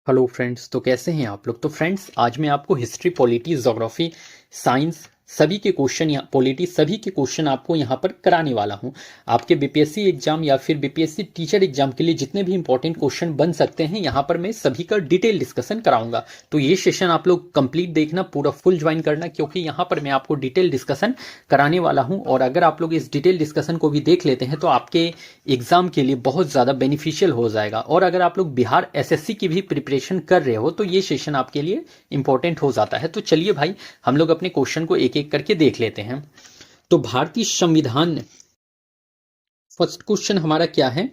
Hello friends, तो कैसे हैं आप लोग। तो फ्रेंड्स, आज मैं आपको हिस्ट्री, पॉलिटी, ज्योग्राफी, साइंस सभी के क्वेश्चन या पॉलिटी सभी के क्वेश्चन आपको यहाँ पर कराने वाला हूँ। आपके बीपीएससी एग्जाम या फिर बीपीएससी टीचर एग्जाम के लिए जितने भी इंपॉर्टेंट क्वेश्चन बन सकते हैं यहाँ पर मैं सभी का डिटेल डिस्कशन कराऊंगा। तो ये सेशन आप लोग कंप्लीट देखना, पूरा फुल ज्वाइन करना, क्योंकि यहाँ पर मैं आपको डिटेल डिस्कशन कराने वाला हूँ। और अगर आप लोग इस डिटेल डिस्कशन को भी देख लेते हैं तो आपके एग्जाम के लिए बहुत ज़्यादा बेनिफिशियल हो जाएगा। और अगर आप लोग बिहार एसएससी की भी प्रिपरेशन कर रहे हो तो ये सेशन आपके लिए इंपॉर्टेंट हो जाता है। तो चलिए भाई, हम लोग अपने क्वेश्चन को एक एक करके देख लेते हैं। तो भारतीय संविधान, फर्स्ट क्वेश्चन हमारा क्या है।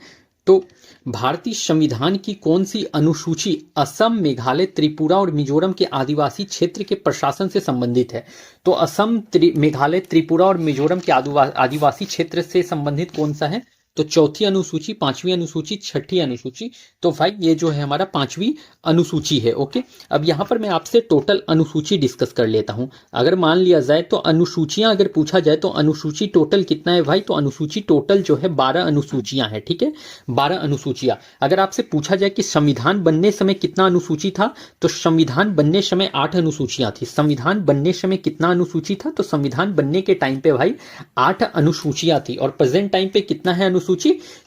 तो भारतीय संविधान की कौन सी अनुसूची असम, मेघालय, त्रिपुरा और मिजोरम के आदिवासी क्षेत्र के प्रशासन से संबंधित है। तो असम, मेघालय, त्रिपुरा और मिजोरम के आदिवासी क्षेत्र से संबंधित कौन सा है। तो चौथी अनुसूची, पांचवी अनुसूची, छठी अनुसूची। तो भाई ये जो है हमारा पांचवी अनुसूची है। ओके, अब यहाँ पर मैं आपसे टोटल अनुसूची डिस्कस कर लेता हूँ। अगर मान लिया जाए तो अनुसूचियां अगर पूछा जाए तो अनुसूची टोटल कितना है भाई। तो अनुसूची टोटल जो है 12 अनुसूचियां हैं। ठीक है, 12 अनुसूचियां। अगर आपसे पूछा जाए कि संविधान बनने समय कितना अनुसूची था, तो संविधान बनने समय 8 अनुसूचियां थी। संविधान बनने समय कितना अनुसूची था, तो संविधान बनने के टाइम पे भाई 8 अनुसूचियां थी। और प्रेजेंट टाइम पे कितना है अनुसूची,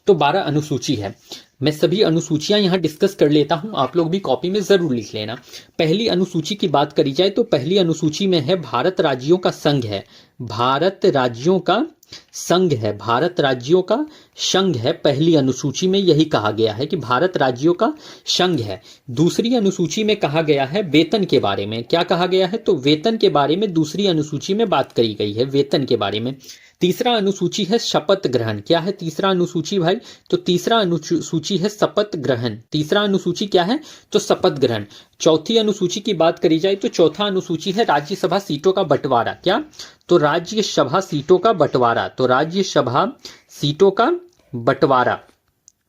तो 12 अनुसूची है। मैं सभी अनुसूचियां यहां डिस्कस कर लेता हूं, आप लोग भी कॉपी में जरूर लिख लेना। पहली अनुसूची की बात करी जाए तो पहली अनुसूची में है भारत राज्यों का संघ है। भारत राज्यों का संघ है, भारत राज्यों का संघ है। पहली अनुसूची में यही कहा गया है कि भारत राज्यों का संघ है। दूसरी अनुसूची में कहा गया है वेतन के बारे में। क्या कहा गया है, तो वेतन के बारे में दूसरी अनुसूची में बात करी गई है, वेतन के बारे में। तीसरा अनुसूची है शपथ ग्रहण। क्या है तीसरा अनुसूची भाई, तो तीसरा अनुसूची है शपथ ग्रहण। तीसरा अनुसूची क्या है, तो शपथ ग्रहण। चौथी अनुसूची की बात करी जाए तो चौथा अनुसूची है राज्यसभा सीटों का बंटवारा। क्या, तो राज्यसभा सीटों का बंटवारा। तो राज्यसभा सीटों का बंटवारा,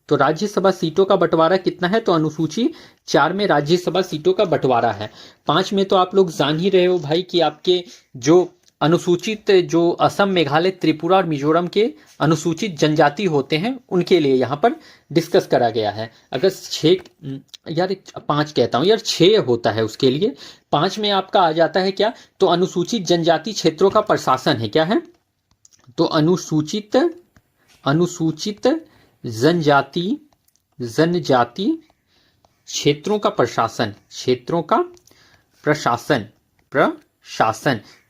तो राज्यसभा सीटों का बंटवारा कितना है, तो अनुसूची 4 में राज्यसभा सीटों का बंटवारा है। 5 में तो आप लोग जान ही रहे हो भाई कि आपके जो अनुसूचित, जो असम, मेघालय, त्रिपुरा और मिजोरम के अनुसूचित जनजाति होते हैं उनके लिए यहाँ पर डिस्कस करा गया है। अगर 6 यार 5 कहता हूँ यार, 6 होता है उसके लिए। 5 में आपका आ जाता है क्या, तो अनुसूचित जनजाति क्षेत्रों का प्रशासन है। क्या है, तो अनुसूचित जनजाति क्षेत्रों का प्रशासन, क्षेत्रों का प्रशासन।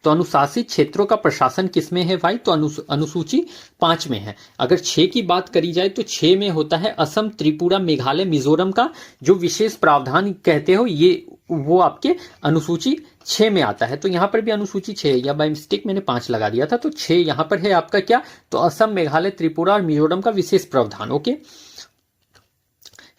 तो अनुशासित क्षेत्रों का प्रशासन किसमें है भाई, तो अनुसूची 5 में है। अगर 6 की बात करी जाए तो 6 में होता है असम, त्रिपुरा, मेघालय, मिजोरम का जो विशेष प्रावधान कहते हो, ये वो आपके अनुसूची 6 में आता है। तो यहां पर भी अनुसूची 6, या बाय मिस्टेक मैंने 5 लगा दिया था, तो 6 यहां पर है आपका क्या, तो असम, मेघालय, त्रिपुरा और मिजोरम का विशेष प्रावधान। ओके,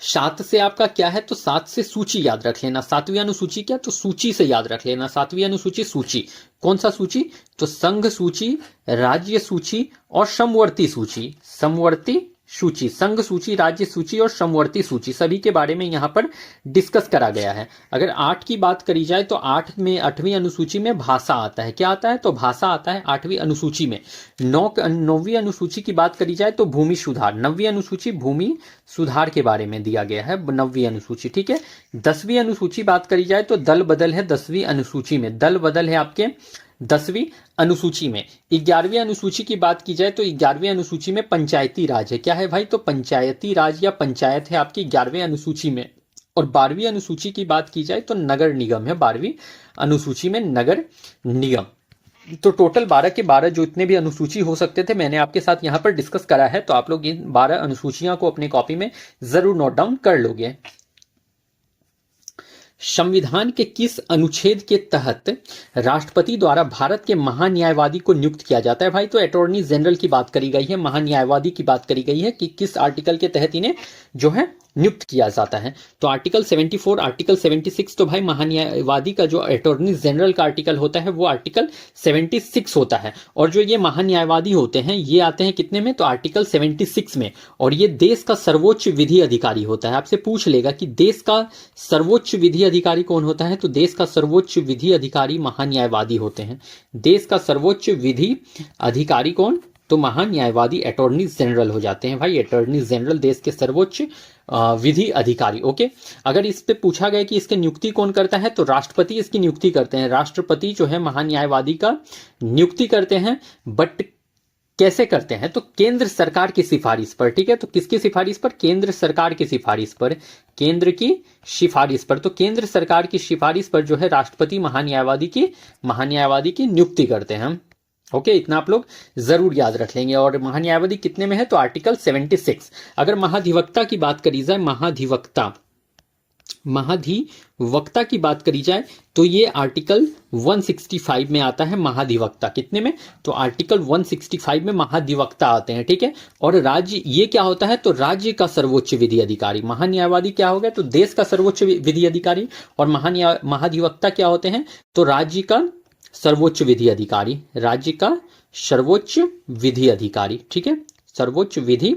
7 से आपका क्या है, तो 7 से सूची याद रख लेना। 7वीं अनुसूची क्या, तो सूची से याद रख लेना। 7वीं अनुसूची सूची, कौन सा सूची, तो संघ सूची, राज्य सूची और समवर्ती सूची। समवर्ती सूची, संघ सूची, राज्य सूची और समवर्ती सूची सभी के बारे में यहां पर डिस्कस करा गया है। अगर 8 की बात करी जाए तो 8वीं अनुसूची में भाषा आता है। क्या आता है, तो भाषा आता है 8वीं अनुसूची में। 9वीं अनुसूची की बात करी जाए तो भूमि सुधार। 9वीं अनुसूची भूमि सुधार के बारे में दिया गया है, 9वीं अनुसूची। ठीक है, 10वीं अनुसूची बात करी जाए तो दल बदल है 10वीं अनुसूची में। दल बदल है आपके 10वीं अनुसूची में। 11वीं अनुसूची की बात की जाए तो 11वीं अनुसूची में पंचायती राज है। क्या है भाई, तो पंचायती राज या पंचायत है आपकी 11वीं अनुसूची में। और 12वीं अनुसूची की बात की जाए तो नगर निगम है 12वीं अनुसूची में, नगर निगम। तो टोटल 12 के 12 जो इतने भी अनुसूची हो सकते थे मैंने आपके साथ यहाँ पर डिस्कस करा है। तो आप लोग इन 12 अनुसूचियां को अपनी कॉपी में जरूर नोट डाउन कर लोगे। संविधान के किस अनुच्छेद के तहत राष्ट्रपति द्वारा भारत के महान्यायवादी को नियुक्त किया जाता है भाई, तो अटॉर्नी जनरल की बात करी गई है, महान्यायवादी की बात करी गई है कि किस आर्टिकल के तहत इन्हें जो है नियुक्त किया जाता है। तो आर्टिकल 74, आर्टिकल 76। तो भाई महान्यायवादी का जो अटॉर्नी जनरल का आर्टिकल होता है वो आर्टिकल 76 होता है। और जो ये महान्यायवादी होते हैं ये आते हैं कितने में, तो आर्टिकल 76 में। और ये देश का सर्वोच्च विधि अधिकारी होता है। आपसे पूछ लेगा कि देश का सर्वोच्च विधि अधिकारी कौन होता है, तो देश का सर्वोच्च विधि अधिकारी महान्यायवादी होते हैं। देश का सर्वोच्च विधि अधिकारी कौन, तो महान्यायवादी अटॉर्नी जनरल हो जाते हैं भाई। अटॉर्नी जनरल देश के सर्वोच्च विधि अधिकारी। ओके, अगर इस पे पूछा गया कि इसकी नियुक्ति कौन करता है तो राष्ट्रपति इसकी नियुक्ति करते हैं। राष्ट्रपति जो है महान्यायवादी का नियुक्ति करते हैं, बट कैसे करते हैं तो केंद्र सरकार की सिफारिश पर। ठीक है, तो किसकी सिफारिश पर? केंद्र सरकार की सिफारिश पर, केंद्र की सिफारिश पर। तो केंद्र सरकार की सिफारिश पर जो है राष्ट्रपति महान्यायवादी की नियुक्ति करते हैं हम। ओके, इतना आप लोग जरूर याद रख लेंगे। और महान्यायवादी कितने में है तो आर्टिकल 76। अगर महाधिवक्ता की बात करी जाए, महाधिवक्ता की बात करी जाए तो ये आर्टिकल 165 में आता है महाधिवक्ता। कितने में? तो आर्टिकल 165 में महाधिवक्ता आते हैं। ठीक है, और राज्य ये क्या होता है तो राज्य का सर्वोच्च विधि अधिकारी। महान्यायवादी क्या हो गया तो देश का सर्वोच्च विधि अधिकारी, और महाधिवक्ता क्या होते हैं तो राज्य का सर्वोच्च विधि अधिकारी, राज्य का सर्वोच्च विधि अधिकारी। ठीक है, सर्वोच्च विधि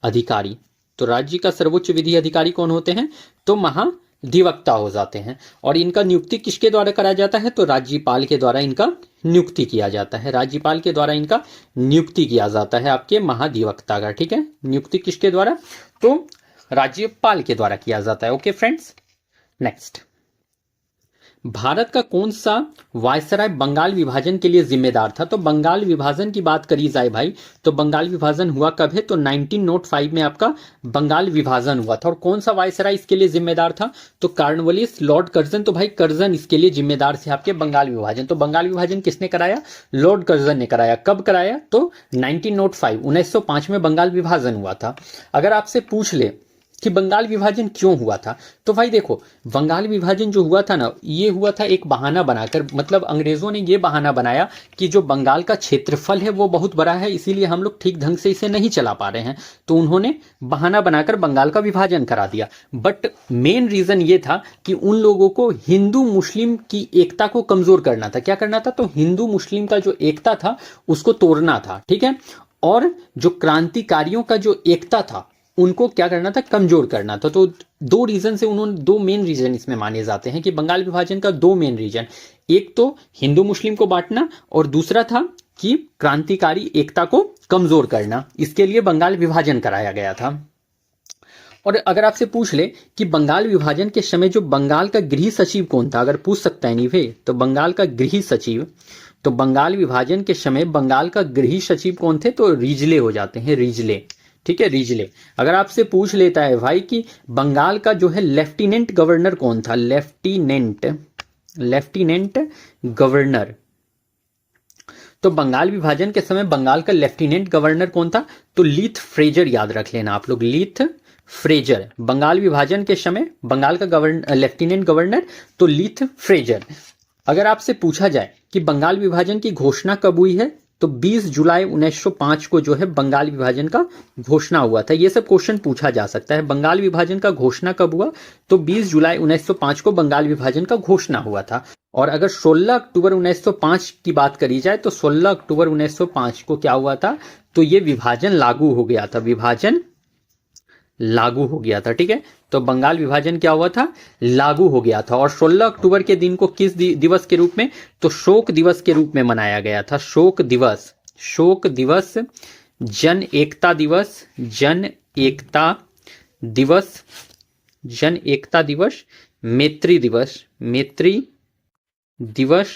अधिकारी। तो राज्य का सर्वोच्च विधि अधिकारी कौन होते हैं तो महाधिवक्ता हो जाते हैं। और इनका नियुक्ति किसके द्वारा कराया जाता है तो राज्यपाल के द्वारा इनका नियुक्ति किया जाता है। राज्यपाल के द्वारा इनका नियुक्ति किया जाता है आपके महाधिवक्ता का। ठीक है, नियुक्ति किसके द्वारा तो राज्यपाल के द्वारा किया जाता है। ओके फ्रेंड्स, नेक्स्ट, भारत का कौन सा वायसराय बंगाल विभाजन के लिए जिम्मेदार था? तो बंगाल विभाजन की बात करी जाए भाई तो बंगाल विभाजन हुआ कब है तो 1905 में आपका बंगाल विभाजन हुआ था। और कौन सा वायसराय इसके लिए जिम्मेदार था तो कॉर्नवालिस लॉर्ड कर्जन। तो भाई कर्जन इसके लिए जिम्मेदार थे आपके बंगाल विभाजन। तो बंगाल विभाजन किसने कराया? लॉर्ड कर्जन ने कराया। कब कराया तो 1905 में बंगाल विभाजन हुआ था। अगर आपसे पूछ ले कि बंगाल विभाजन क्यों हुआ था तो भाई देखो, बंगाल विभाजन जो हुआ था ना, ये हुआ था एक बहाना बनाकर। मतलब अंग्रेजों ने ये बहाना बनाया कि जो बंगाल का क्षेत्रफल है वो बहुत बड़ा है, इसीलिए हम लोग ठीक ढंग से इसे नहीं चला पा रहे हैं, तो उन्होंने बहाना बनाकर बंगाल का विभाजन करा दिया। बट मेन रीजन ये था कि उन लोगों को हिंदू मुस्लिम की एकता को कमजोर करना था। क्या करना था तो हिंदू मुस्लिम का जो एकता था उसको तोड़ना था। ठीक है, और जो क्रांतिकारियों का जो एकता था उनको क्या करना था, कमजोर करना था। तो दो रीजन से उन्होंने, दो मेन रीजन इसमें माने जाते हैं कि बंगाल विभाजन का दो मेन रीजन, एक तो हिंदू मुस्लिम को बांटना और दूसरा था कि क्रांतिकारी एकता को कमजोर करना। इसके लिए बंगाल विभाजन कराया गया था। और अगर आपसे पूछ ले कि बंगाल विभाजन के समय जो बंगाल का गृह सचिव कौन था, अगर पूछ सकता है नहीं भाई तो बंगाल का गृह सचिव, तो बंगाल विभाजन के समय बंगाल का गृह सचिव कौन थे तो रिजले हो जाते हैं, रिजले। ठीक है, रिजले। अगर आपसे पूछ लेता है भाई कि बंगाल का जो है लेफ्टिनेंट गवर्नर कौन था, लेफ्टिनेंट गवर्नर, तो बंगाल विभाजन के समय बंगाल का लेफ्टिनेंट गवर्नर कौन था तो लीथ फ्रेजर। याद रख लेना आप लोग, लीथ फ्रेजर। बंगाल विभाजन के समय बंगाल का लेफ्टिनेंट गवर्नर तो लीथ फ्रेजर। अगर आपसे पूछा जाए कि बंगाल विभाजन की घोषणा कब हुई है तो 20 जुलाई 1905 को जो है बंगाल विभाजन का घोषणा हुआ था। ये सब क्वेश्चन पूछा जा सकता है। बंगाल विभाजन का घोषणा कब हुआ तो 20 जुलाई 1905 को बंगाल विभाजन का घोषणा हुआ था। और अगर 16 अक्टूबर 1905 की बात करी जाए तो 16 अक्टूबर 1905 को क्या हुआ था तो ये विभाजन लागू हो गया था, विभाजन लागू हो गया था। ठीक है, तो बंगाल विभाजन क्या हुआ था, लागू हो गया था। और 16 अक्टूबर के दिन को किस दिवस के रूप में तो शोक दिवस के रूप में मनाया गया था। शोक दिवस, शोक दिवस, जन एकता दिवस, जन एकता दिवस, जन एकता दिवस, मैत्री दिवस, मैत्री दिवस,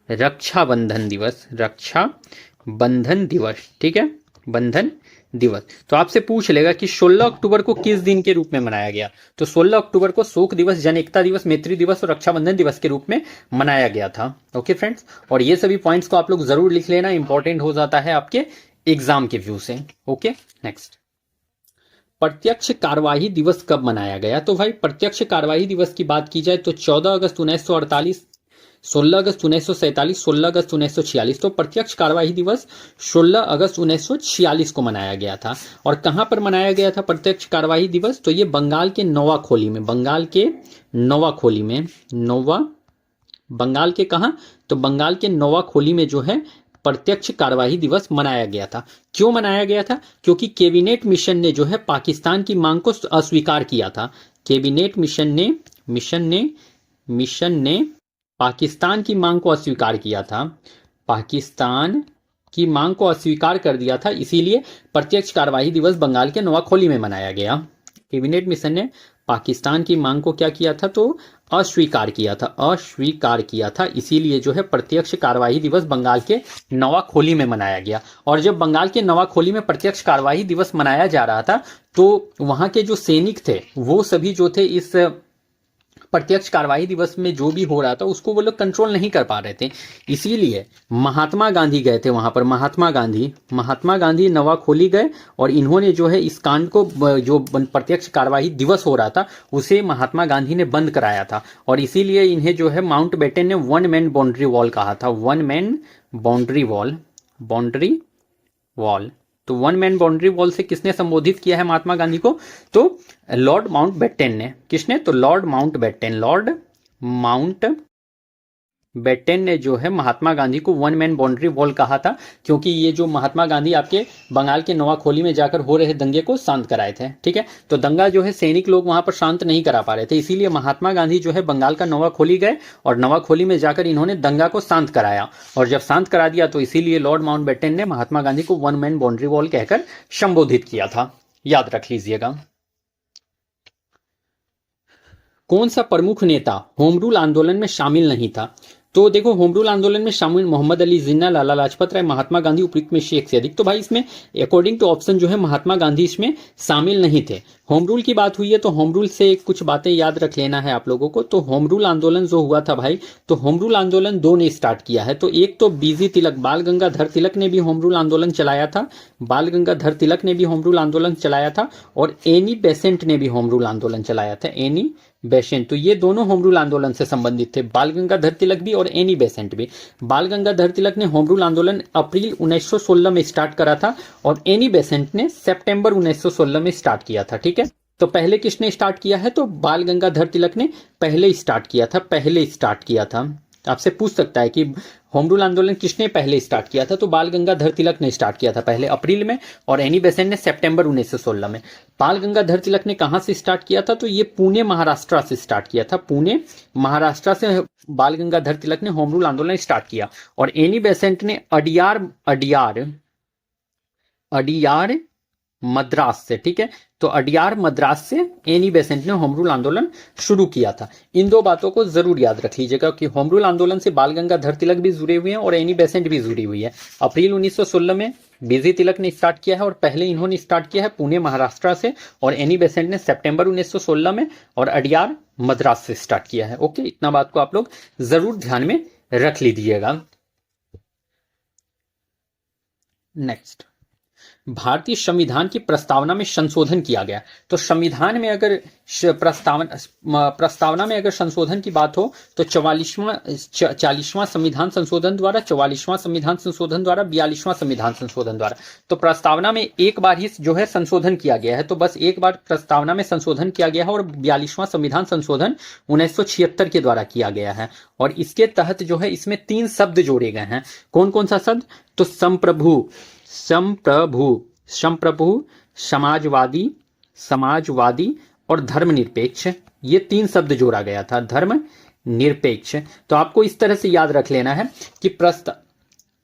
रक्षाबंधन दिवस, रक्षाबंधन दिवस। ठीक है, बंधन दिवस। तो आपसे पूछ लेगा कि 16 अक्टूबर को किस दिन के रूप में मनाया गया तो 16 अक्टूबर को शोक दिवस, जन एकता दिवस, मैत्री दिवस और रक्षाबंधन दिवस के रूप में मनाया गया था। ओके फ्रेंड्स, और ये सभी पॉइंट्स को आप लोग जरूर लिख लेना, इंपॉर्टेंट हो जाता है आपके एग्जाम के व्यू से। ओके, नेक्स्ट, प्रत्यक्ष कार्यवाही दिवस कब मनाया गया तो भाई प्रत्यक्ष कार्यवाही दिवस की बात की जाए तो 14 अगस्त 1948, 16 अगस्त 1947, 16 अगस्त 1946। तो प्रत्यक्ष कार्यवाही दिवस 16 अगस्त 1946 को मनाया गया था। और कहां पर मनाया गया था प्रत्यक्ष कार्यवाही दिवस तो ये बंगाल के नोवाखोली में, बंगाल के नोवाखोली में, बंगाल के कहां तो बंगाल के नोवाखोली में जो है प्रत्यक्ष कार्यवाही दिवस मनाया गया था। क्यों मनाया गया था क्योंकि कैबिनेट मिशन ने जो है पाकिस्तान की मांग को अस्वीकार किया था। कैबिनेट मिशन ने पाकिस्तान की मांग को अस्वीकार किया था। पाकिस्तान की मांग को अस्वीकार कर दिया था, इसीलिए प्रत्यक्ष कार्यवाही दिवस बंगाल के नवाखोली में मनाया गया। कैबिनेट मिशन ने पाकिस्तान की मांग को क्या किया था, तो अस्वीकार किया था, इसीलिए जो है प्रत्यक्ष कार्यवाही दिवस बंगाल के नवाखोली में मनाया गया। और जब बंगाल के नवाखोली में प्रत्यक्ष कार्यवाही दिवस मनाया जा रहा था तो वहां के जो सैनिक थे वो सभी जो थे इस प्रत्यक्ष कार्यवाही दिवस में जो भी हो रहा था उसको वो लोग कंट्रोल नहीं कर पा रहे थे, इसीलिए महात्मा गांधी गए थे वहां पर। महात्मा गांधी नवाखोली गए और इन्होंने जो है इस कांड को, जो प्रत्यक्ष कार्यवाही दिवस हो रहा था उसे महात्मा गांधी ने बंद कराया था। और इसीलिए इन्हें जो है माउंट बेटन ने वन मैन बाउंड्री वॉल कहा था। One man boundary wall. तो वन मैन बाउंड्री वॉल से किसने संबोधित किया है महात्मा गांधी को, तो लॉर्ड माउंटबेटन ने। किसने, तो लॉर्ड माउंटबेटन ने जो है महात्मा गांधी को वन मैन बाउंड्री वॉल कहा था, क्योंकि ये जो महात्मा गांधी आपके बंगाल के नवाखोली में जाकर हो रहे दंगे को शांत कराए थे। ठीक है, तो दंगा जो है सैनिक लोग वहां पर शांत नहीं करा पा रहे थे, इसीलिए महात्मा गांधी जो है बंगाल का नवाखोली गए और नवाखोली में जाकर इन्होंने दंगा को शांत कराया। और जब शांत करा दिया तो इसीलिए लॉर्ड माउंटबेटन ने महात्मा गांधी को वन मैन बाउंड्री वॉल कहकर संबोधित किया था, याद रख लीजिएगा। कौन सा प्रमुख नेता होम रूल आंदोलन में शामिल नहीं था, तो देखो होम रूल आंदोलन में शामिल मोहम्मद अली जिन्ना, लाला लाजपत राय, महात्मा गांधी, उपयुक्त में से एक से अधिक। तो भाई इसमें अकॉर्डिंग टू ऑप्शन जो है महात्मा गांधी इसमें शामिल नहीं थे। होम रूल की बात हुई है तो होम रूल से कुछ बातें याद रख लेना है आप लोगों को। तो होम रूल आंदोलन जो हुआ था भाई, तो होम रूल आंदोलन दो ने स्टार्ट किया है। तो एक तो बीजी तिलक, बाल गंगाधर तिलक ने भी होम रूल आंदोलन चलाया था, और एनी बेसेंट ने भी होम रूल आंदोलन चलाया था, एनी बेसेंट। तो ये दोनों होम रूल आंदोलन से संबंधित थे, बाल गंगाधर तिलक भी और एनी बेसेंट भी। बाल गंगाधर तिलक ने होम रूल आंदोलन अप्रैल 1916 में स्टार्ट करा था और एनी बेसेंट ने सितंबर 1916 में स्टार्ट किया था। ठीक है, तो पहले किसने स्टार्ट किया है, तो बाल गंगाधर तिलक ने पहले स्टार्ट किया था। आपसे पूछ सकता है कि होम रूल आंदोलन किसने पहले स्टार्ट किया था, तो बाल गंगाधर तिलक ने स्टार्ट किया था पहले अप्रैल में, और एनी बेसेंट ने सितंबर 1916 में। बाल गंगाधर तिलक ने कहां से स्टार्ट किया था, तो ये पुणे महाराष्ट्र से स्टार्ट किया था। पुणे महाराष्ट्र से बाल गंगाधर तिलक ने होम रूल आंदोलन स्टार्ट किया। और एनी बेसेंट ने अडियार मद्रास से, ठीक है, तो अडियार मद्रास से एनी बेसेंट ने होम रूल आंदोलन शुरू किया था। इन दो बातों को जरूर याद रख लीजिएगा कि होम रूल आंदोलन से बाल गंगाधर तिलक भी जुड़े हुए हैं और एनी बेसेंट भी जुड़ी हुई है। अप्रैल 1916 में बीजी तिलक ने स्टार्ट किया है और पहले इन्होंने स्टार्ट किया है पुणे महाराष्ट्र से, और एनी बेसेंट ने सितंबर 1916 में और अडियार मद्रास से स्टार्ट किया है। ओके, इतना बात को आप लोग जरूर ध्यान में रख लीजिएगा। नेक्स्ट, भारतीय संविधान की प्रस्तावना में संशोधन किया गया। तो संविधान में अगर प्रस्तावना में अगर संशोधन की बात हो तो 40वां संविधान संशोधन द्वारा, 44वां संविधान संशोधन द्वारा, 42वां संविधान संशोधन द्वारा। तो प्रस्तावना में एक बार ही जो है संशोधन किया गया है, तो बस एक बार प्रस्तावना में संशोधन किया गया है और 42वां संविधान संशोधन 1976 के द्वारा किया गया है। और इसके तहत जो है इसमें 3 शब्द जोड़े गए हैं। कौन कौन सा शब्द, तो संप्रभु, समाजवादी और धर्मनिरपेक्ष, ये 3 शब्द जोड़ा गया था, धर्मनिरपेक्ष। तो आपको इस तरह से याद रख लेना है कि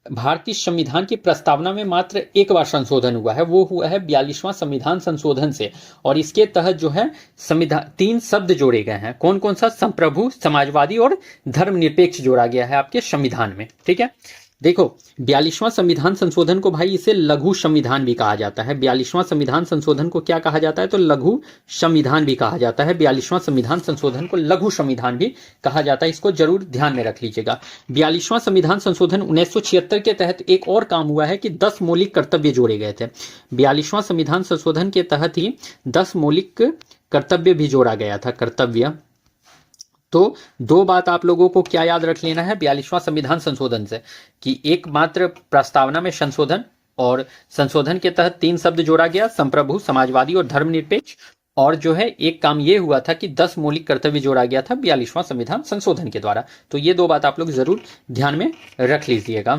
भारतीय संविधान की प्रस्तावना में मात्र एक बार संशोधन हुआ है, वो हुआ है 42वां संविधान संशोधन से, और इसके तहत जो है संविधान 3 शब्द जोड़े गए हैं। कौन कौन सा, संप्रभु, समाजवादी और धर्मनिरपेक्ष जोड़ा गया है आपके संविधान में। ठीक है, देखो 42वां संविधान संशोधन को भाई इसे लघु संविधान भी कहा जाता है। 42वां संविधान संशोधन को क्या कहा जाता है, तो लघु संविधान भी कहा जाता है। 42वां संविधान संशोधन को लघु संविधान भी कहा जाता है, इसको जरूर ध्यान में रख लीजिएगा। 42वां संविधान संशोधन 1976 के तहत एक और काम हुआ है कि 10 मौलिक कर्तव्य जोड़े गए थे। 42वां संविधान संशोधन के तहत ही 10 मौलिक कर्तव्य भी जोड़ा गया था, कर्तव्य। तो 2 बात आप लोगों को क्या याद रख लेना है 42वां संविधान संशोधन से, कि एक मात्र प्रस्तावना में संशोधन, और संशोधन के तहत 3 शब्द जोड़ा गया, संप्रभु, समाजवादी और धर्मनिरपेक्ष। और जो है एक काम ये हुआ था कि 10 मौलिक कर्तव्य जोड़ा गया था 42वां संविधान संशोधन के द्वारा। तो ये 2 बात आप लोग जरूर ध्यान में रख लीजिएगा।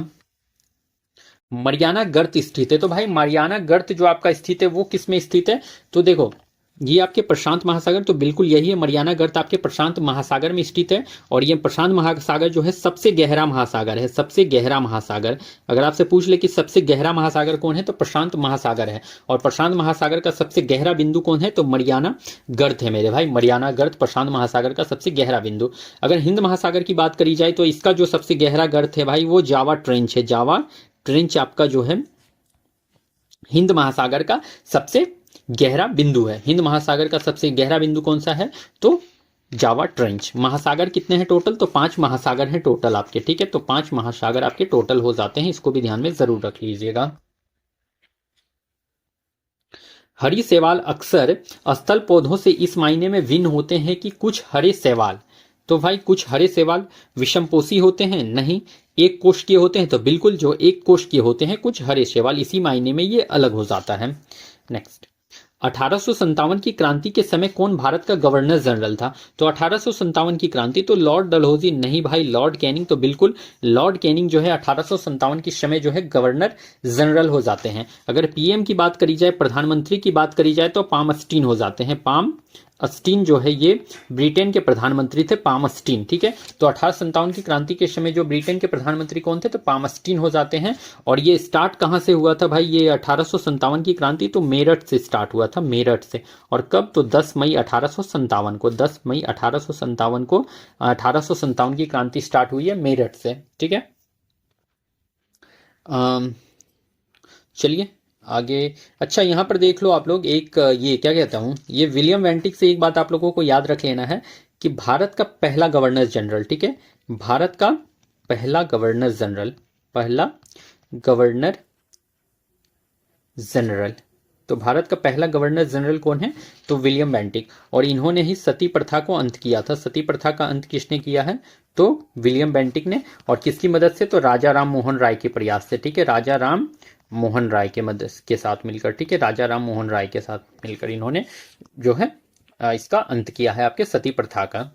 मरियाना गर्त स्थित है, तो भाई मरियाना गर्त जो आपका स्थित है वो किस में स्थित है, तो देखो ये आपके प्रशांत महासागर, तो बिल्कुल यही है, मरियाना गर्त आपके प्रशांत महासागर में स्थित है। और ये प्रशांत महासागर जो है सबसे गहरा महासागर है, सबसे गहरा महासागर। अगर आपसे पूछ ले कि सबसे गहरा महासागर कौन है, तो प्रशांत महासागर है। और प्रशांत महासागर का सबसे गहरा बिंदु कौन है, तो मरियाना गर्त है मेरे भाई, मरियाना गर्त प्रशांत महासागर का सबसे गहरा बिंदु। अगर हिंद महासागर की बात करी जाए तो इसका जो सबसे गहरा गर्त है भाई वो जावा ट्रेंच है। जावा ट्रेंच आपका जो है हिंद महासागर का सबसे गहरा बिंदु है। हिंद महासागर का सबसे गहरा बिंदु कौन सा है, तो जावा ट्रेंच। महासागर कितने हैं टोटल, तो 5 महासागर हैं टोटल आपके, ठीक है। तो 5 महासागर आपके टोटल हो जाते हैं, इसको भी ध्यान में जरूर रख लीजिएगा। हरी शैवाल अक्सर स्थल पौधों से इस मायने में भिन्न होते हैं कि कुछ हरे शैवाल, तो भाई कुछ हरे शैवाल विषमपोषी होते हैं, नहीं एक कोशिकीय होते हैं, तो बिल्कुल जो एक कोशिकीय होते हैं कुछ हरे शैवाल, इसी मायने में ये अलग हो जाता है। नेक्स्ट, 1857 की क्रांति के समय कौन भारत का गवर्नर जनरल था, तो 1857 की क्रांति, तो लॉर्ड डलहौजी, नहीं भाई लॉर्ड कैनिंग, तो बिल्कुल लॉर्ड कैनिंग जो है 1857 के समय जो है गवर्नर जनरल हो जाते हैं। अगर पीएम की बात करी जाए, प्रधानमंत्री की बात करी जाए, तो पामस्टीन हो जाते हैं। पाम अस्टीन जो है ये ब्रिटेन के प्रधानमंत्री थे, पामस्टीन, ठीक है। तो 1857 की क्रांति के समय जो ब्रिटेन के प्रधानमंत्री कौन थे, तो पामस्टीन हो जाते हैं। और ये स्टार्ट कहां से हुआ था भाई, ये 1857 की क्रांति तो मेरठ से स्टार्ट हुआ था, मेरठ से। और कब, तो 10 मई 1857 को, 10 मई 1857 को 1857 की क्रांति स्टार्ट हुई है मेरठ से, ठीक है। चलिए आगे, अच्छा यहां पर देख लो आप लोग, एक ये क्या कहता हूं, ये विलियम वेंटिक से एक बात आप लोगों को याद रख लेना है कि भारत का पहला गवर्नर जनरल, ठीक है, भारत का पहला गवर्नर जनरल, पहला गवर्नर जनरल, तो भारत का पहला गवर्नर जनरल कौन है, तो विलियम बेंटिक। और इन्होंने ही सती प्रथा को अंत किया था। सती प्रथा का अंत किसने किया है, तो विलियम बेंटिक ने। और किसकी मदद से, तो राजा राम मोहन राय के प्रयास से, ठीक है, राजा राम मोहन राय के मदद के साथ मिलकर, ठीक है, राजा राम मोहन राय के साथ मिलकर इन्होंने जो है इसका अंत किया है आपके सती प्रथा का।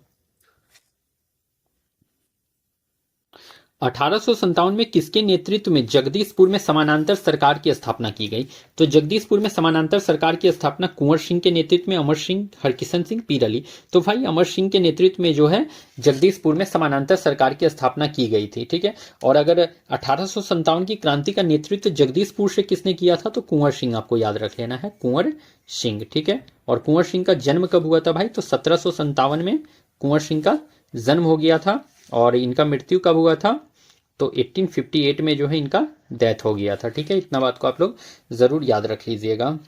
1857 में किसके नेतृत्व में जगदीशपुर में समानांतर सरकार की स्थापना की गई, तो जगदीशपुर में समानांतर सरकार की स्थापना कुंवर सिंह के नेतृत्व में, अमर सिंह, हरकिशन सिंह, पीर अली। तो भाई अमर सिंह के नेतृत्व में जो है जगदीशपुर में समानांतर सरकार की स्थापना की गई थी, ठीक है। और अगर 1857 की क्रांति का नेतृत्व जगदीशपुर से किसने किया था, तो कुंवर सिंह, आपको याद रख लेना है, कुंवर सिंह, ठीक है। और कुंवर सिंह का जन्म कब हुआ था भाई, तो 1757 में कुंवर सिंह का जन्म हो गया था। और इनका मृत्यु कब हुआ था, तो 1858 में जो है इनका डेथ हो गया था, ठीक है। इतना बात को आप लोग जरूर याद रख लीजिएगा।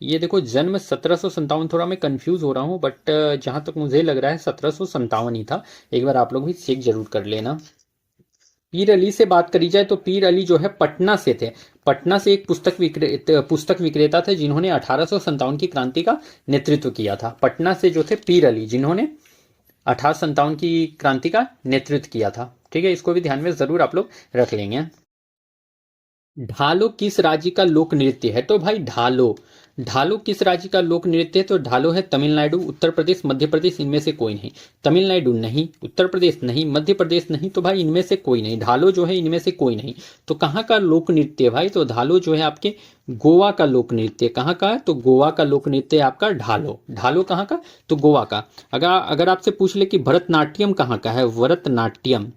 ये देखो जन्म 1757, थोड़ा मैं कंफ्यूज हो रहा हूं, बट जहां तक मुझे लग रहा है 1757 ही था। एक बार आप लोग भी चेक जरूर कर लेना। पीर अली से बात करी जाए तो पीर अली जो है पटना से थे। पटना से एक पुस्तक विक्रेता थे जिन्होंने 1857 की क्रांति का नेतृत्व किया था। पटना से जो थे पीर अली, जिन्होंने 1857 की क्रांति का नेतृत्व किया था, ठीक है। इसको भी ध्यान में जरूर आप लोग रख लेंगे। ढालो किस राज्य का लोक नृत्य है, तो भाई ढालो, ढालो किस राज्य का लोक नृत्य है, तो ढालो है तमिलनाडु, उत्तर प्रदेश, मध्य प्रदेश, इनमें से कोई नहीं। तमिलनाडु नहीं, उत्तर प्रदेश नहीं, मध्य प्रदेश नहीं, तो भाई इनमें से कोई नहीं। ढालो जो है इनमें से कोई नहीं। तो कहाँ का लोक नृत्य है भाई, तो ढालो जो है आपके गोवा का लोक नृत्य। कहाँ का है, तो गोवा का लोक नृत्य है आपका ढालो। ढालो कहाँ का, तो गोवा का। अगर आपसे पूछ ले कि भरतनाट्यम कहाँ का है, भरतनाट्यम,